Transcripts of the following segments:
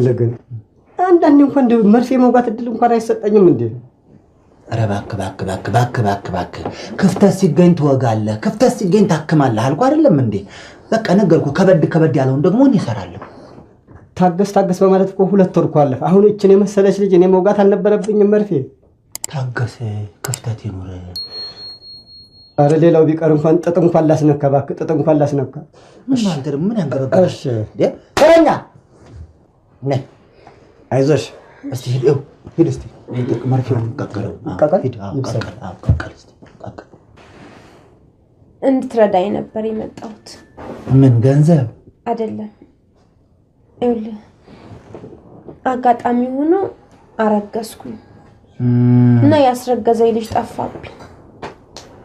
ለገን አንዳንዴ እንኳን መርፌ መውጋት እድል እንኳን አይሰጠኝም እንዴ ባክ ክፍተት ሲገኝ ትወጋለህ ክፍተት ሲገኝ ታክማለህ አልኩ አይደለም እንዴ በቃ ነገርኩ ከበድ ያለውን ደግሞ እኔ እሰራለሁ ታገስ በማለት እኮ 2 ወር ኳለፈ አሁን እቺን የመሰለች ልጅ እኔ መውጋት አልነበረብኝም መርፌ ታገስ ክፍተት ይኑር አረ ሌላው ቢቀር እንኳን ጥጥ እንኳን ላስነካ ባክ ጥጥ እንኳን ላስነካ ምን አንተ ምን ያንገበገበ እሺ ተረኛ ነይ አይዞሽ እስቲ ሂድ እስቲ መርፌውን ቀቀለው ቀቀል እስቲ ቀቀል እንድትረዳኝ ነበር የመጣሁት ምን ገንዘብ አይደለም ይኸውልህ አጋጣሚ ሆኖ አረገዝኩኝ እና ያስረገዘኝ ልጅ ጠፋብኝ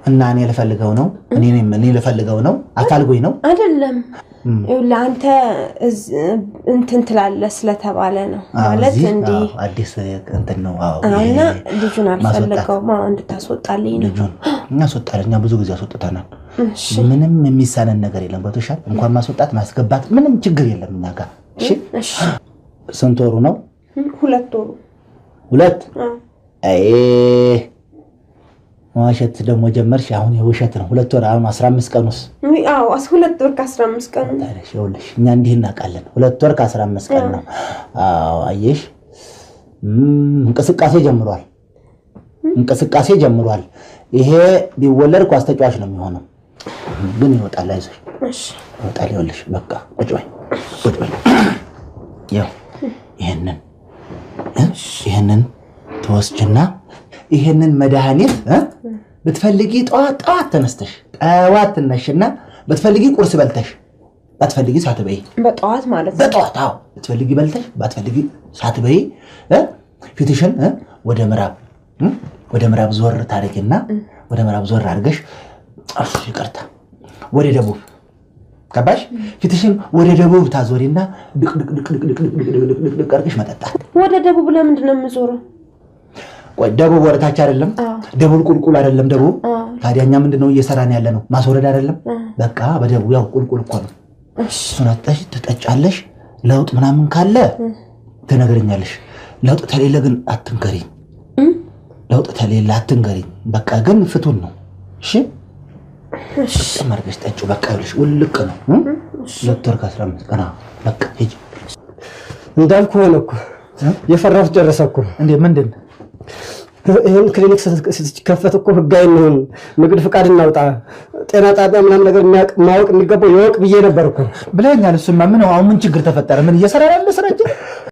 እና እኔ ልፈልገው ነው እኔ ልፈልገው ነው አታልጎኝ ነው አይደለም ይኸውልህ አንተ እንትን ትላለህ ስለተባለ ነው ማለት እንዴ አዲስ እንትን ነው እና ልጁን አልፈልገው እንድታስወጣልኝ ነው ልጁን እናስወጣለኛ ብዙ ጊዜ አስወጣታናል ምንም የሚሳነን ነገር የለም በተሻለ እንኳን ማስወጣት ማስገባት ምንም ችግር የለም እኛ ጋር እሺ ስንት ወሩ ነው 2 ወሩ 2 አይ ዋሸት ደግሞ ጀመርሽ አሁን የውሸት ነው 2 ወር አሁን 15 ቀኑስ አዎ 2 ወር ከ15 ቀኑ ታዲያ ይኸውልሽ እኛ እንዲህ እናቃለን 2 ወር ከ15 ቀን ነው አዎ አየሽ እንቅስቃሴ ጀምሯል ይሄ ቢወለድ ኳስ ተጫዋች ነው የሚሆነው ግን ይወጣል አይዞሽ እሺ ይወጣል ይኸውልሽ በቃ ቁጭ በይ ያው ይሄንን ተወስጅና ይሄንን መድኃኒት በትፈልጊ ጧት ተነሽና በትፈልጊ ቁርስ በልተሽ ባትፈልጊ ሳትበይ በጧት ማለት ነው በጧት አዎ በትፈልጊ በልተሽ ባትፈልጊ ሳትበይ ፊትሽን ወደ ምዕራብ ዞር ታረጊና ወደ ምዕራብ ዞር አድርገሽ ይቅርታ ወደ ደቡብ ከባሽ ፊትሽን ወደ ደቡብ ታዞሪና ድቅ አድርገሽ መጠጣት ወደ ደቡብ ለምንድን ነው የምዞረው ደቡብ ወረታች አይደለም ደቡብ ቁልቁል አይደለም ደቡብ ታዲያኛ ምንድነው እየሰራን ያለ ነው ማስወረድ አይደለም በቃ በደቡብ ያው ቁልቁል እኮ ነው እሺ ሱናጣሽ ተጠጫለሽ ለውጥ ምናምን ካለ ተነግረኛለሽ ለውጥ ተሌለ ግን አትንገሪ በቃ ግን ፍቱን ነው እሺ እሺ ማርገሽ ጠጪው በቃ ይልሽ ውልቅ ነው ዶክተር ከ15 ቀና በቃ ሂጂ እንዳልኩ ሆነ እኮ የፈራሁት ጨረሰኩ እንዴ ምንድን ይሄን ክሊኒክ ስትከፈት እኮ ህጋዊ ነው ንግድ ፍቃድ እናውጣ ጤና ጣቢያ ምናምን ነገር ማወቅ የሚገባው ይወቅ ብዬ ነበርኩ ብለኛል እሱማ ምን አሁን ምን ችግር ተፈጠረ ምን እየሰራ ያለ ስራጅ